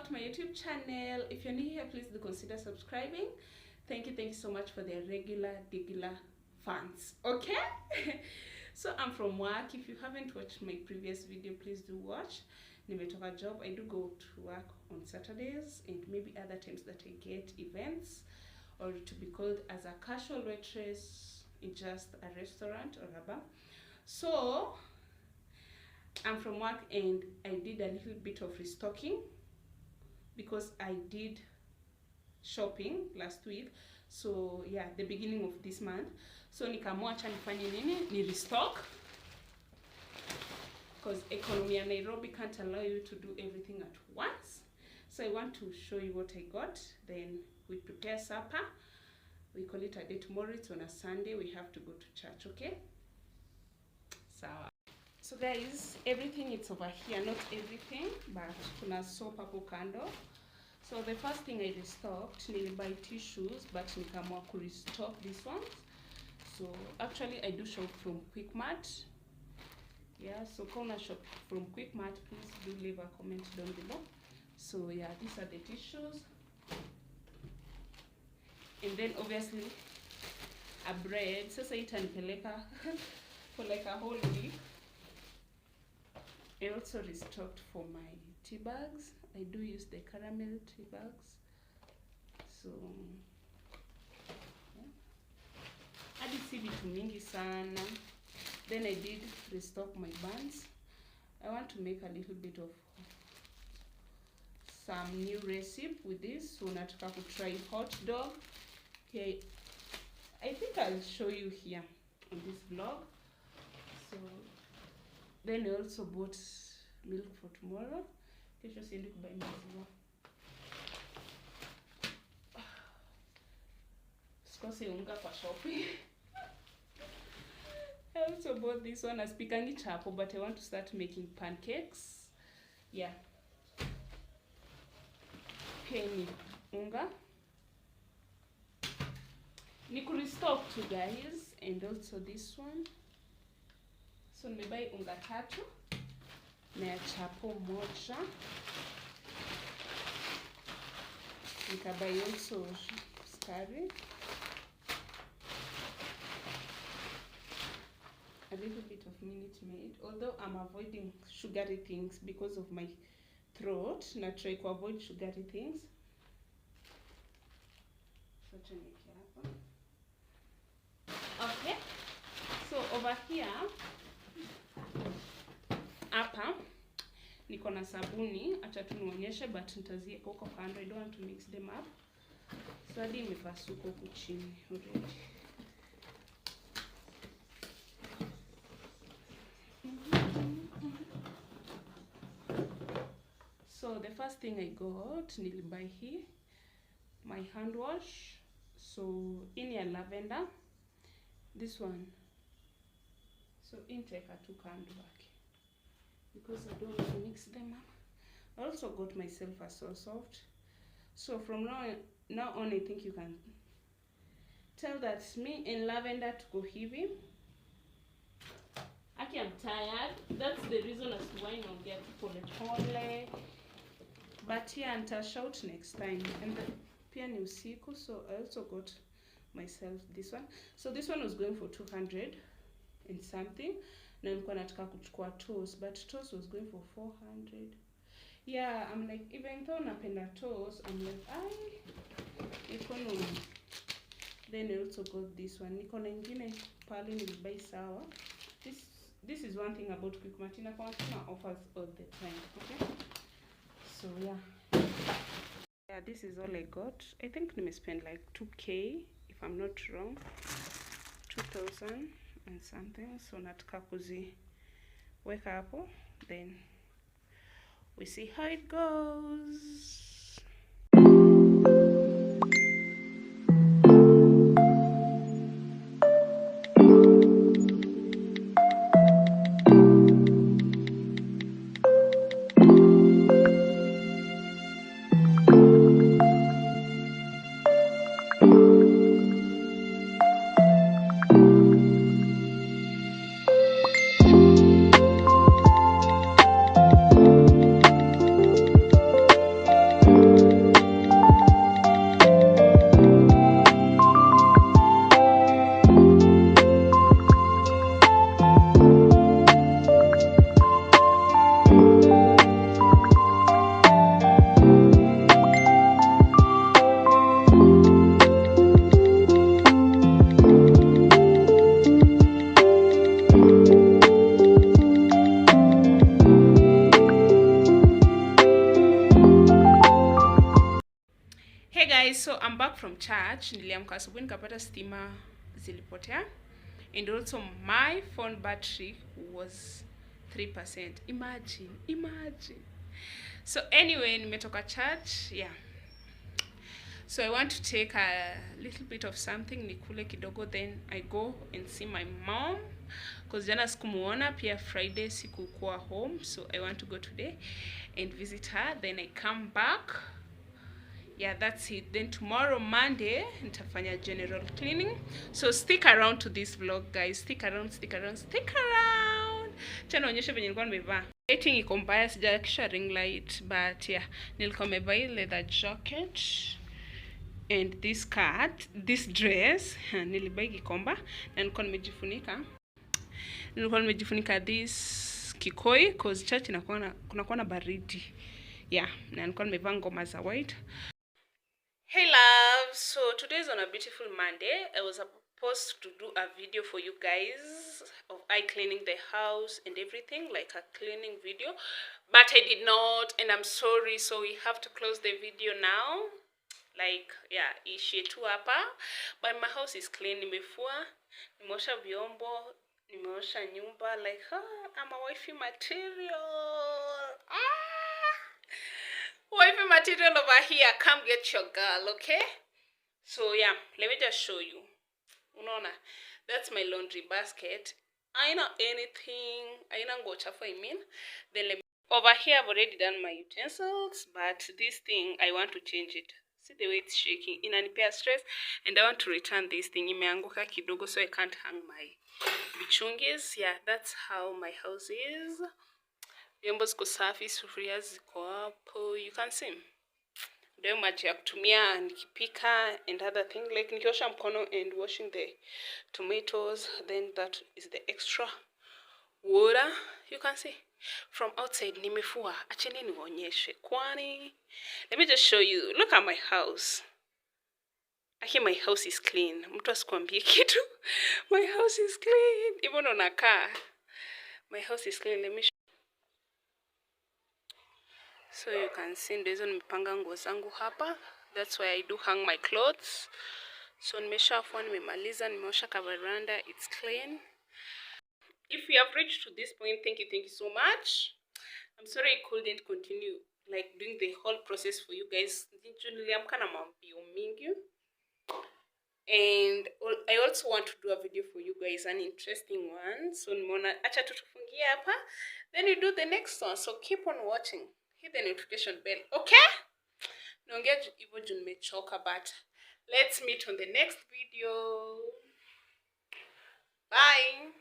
to my YouTube channel. If you're new here, please do consider subscribing. Thank you so much for the regular fans. Okay. So I'm from work. If you haven't watched my previous video, please do watch. Nimetoka job. I do go to work on Saturdays and maybe other times that I get events or to be called as a casual waitress in just a restaurant or a bar. So I'm from work and I did a little bit of restocking because I did shopping last week. So yeah, the beginning of this month. So nikaamua acha nifanye nini? Ni restock. Because economy in Nairobi can't allow you to do everything at once. So I want to show you what I got. Then we prepare supper. We call it a day tomorrow. It's on a Sunday. We have to go to church, okay? So guys, everything is over here. Not everything, but kuna soap hapo kando. So the first thing I restocked, nilibuy tissues, but nikaamua ku restock this one. So actually I do shop from Quickmart. Yeah, so kona shop from Quickmart, please do leave a comment down below. So yeah, these are the tissues. And then obviously a bread. Sasa itanipeleka for like a whole week. I also restocked for my tea bags. I do use the caramel tea bags. So yeah. Hadi si vitu mingi sana. Then I did restock my buns. I want to make a little bit of some new recipe with this. So nataka to try hot dog. Okay, I think I'll show you here on this vlog. So then I also bought milk for tomorrow. Kesho siendi kubuy maziwa. Sikose unga kwa shopping. I also bought this one as pikangi chapo, but I want to start making pancakes. Yeah. Penny unga. Niku restock too, guys, and also this one. So nimebuy unga tatu na ya chapo moja. Nikabuy also sukari. A little bit of Minute Maid, although I'm avoiding sugary things because of my throat. Na try to avoid sugary things. Okay, so over here hapa niko na sabuni, acha tu nionyeshe, but nitaziweka huko kando. I don't want to mix them up. So hadi imepasuka huko chini already. So the first thing I got, nilibuy hii, my hand wash. So in ya lavender, this one. So intake tu kando wake because I don't want to mix them up. I also got myself a so soft. So from now on, I think you can tell that me in lavender to go hivi. Aki, I'm tired. That's the reason as to why I don't get pole. But yeah, I'll shout next time. And the pia ni usiku, so I also got myself this one. So this one was going for 200 and something. Na nilikuwa nataka kuchukua toast, but toast was going for 400. Yeah, I'm like, even though napenda toast, I'm like, economy. Then I also got this one. Niko na ingine pale nilibuy sawa. This is one thing about Quickmart. Inakuwa offers all the time, okay? So yeah, this is all I got. I think I spend like 2k if I'm not wrong, 2000 and something. So nataka kuziweka hapo, then we see how it goes. Guys, so I'm back from church. Niliamka asubuhi nikapata stima zilipotea, and also my phone battery was 3%. Imagine. So anyway, nimetoka church, yeah. So I want to take a little bit of something nikule kidogo, then I go and see my mom because jana sikumuona, pia Friday sikukuwa home, so I want to go today and visit her, then I come back. Yeah, that's it. Then tomorrow Monday nitafanya general cleaning, so stick around to this vlog guys. Stick around. Tena onyesha venye nilikuwa nimevaa. Lighting iko mbaya, sijakisha ring light, but yeah, nilikuwa nimevaa leather jacket and this dress nilibai Gikomba, na nilikuwa nimejifunika this kikoi cause church kunakuwa na baridi. Yeah, na nilikuwa nimevaa ngoma za white. Hey love, so today's on a beautiful Monday. I was supposed to do a video for you guys of I cleaning the house and everything, like a cleaning video, but I did not, and I'm sorry, so we have to close the video now. Like, yeah, ishie tu hapa, but my house is clean. Nimefua, nimeosha vyombo, nimeosha nyumba, like, I'm a wifey material. Wifey material over here. Come get your girl, okay? So yeah, let me just show you. Unaona, that's my laundry basket. I know anything. I know go chafu, I mean. Then over here I've already done my utensils, but this thing I want to change it. See the way it's shaking. Inanipea stress, and I want to return this thing. Imeanguka kidogo, so I can't hang my bichungis. Yeah, that's how my house is. Vyombo ziko safi, sufuria ziko hapo. You can see. Ndio maji ya kutumia nikipika and other thing, like nikiosha mkono and washing the tomatoes, then that is the extra water. You can see from outside nimefua. Acheni niwaonyeshe kwani. Let me just show you. Look at my house. Aki, my house is clean. Mtu asikwambie kitu. My house is clean. Even on a car. My house is clean. Let me show. So you can see ndio hizo nimepanga nguo zangu hapa. That's why I do hang my clothes. So nimeshafua, nimemaliza, nimeosha veranda. It's clean. If you have reached to this point, thank you so much. I'm sorry I couldn't continue like doing the whole process for you guys. Niliamka na mambio mingi. And I also want to do a video for you guys, an interesting one. So nimeona acha tutufungie hapa, then you do the next one. So keep on watching. Hit the notification bell, okay? Naongea hivyo juu nimechoka, but let's meet on the next video. Bye.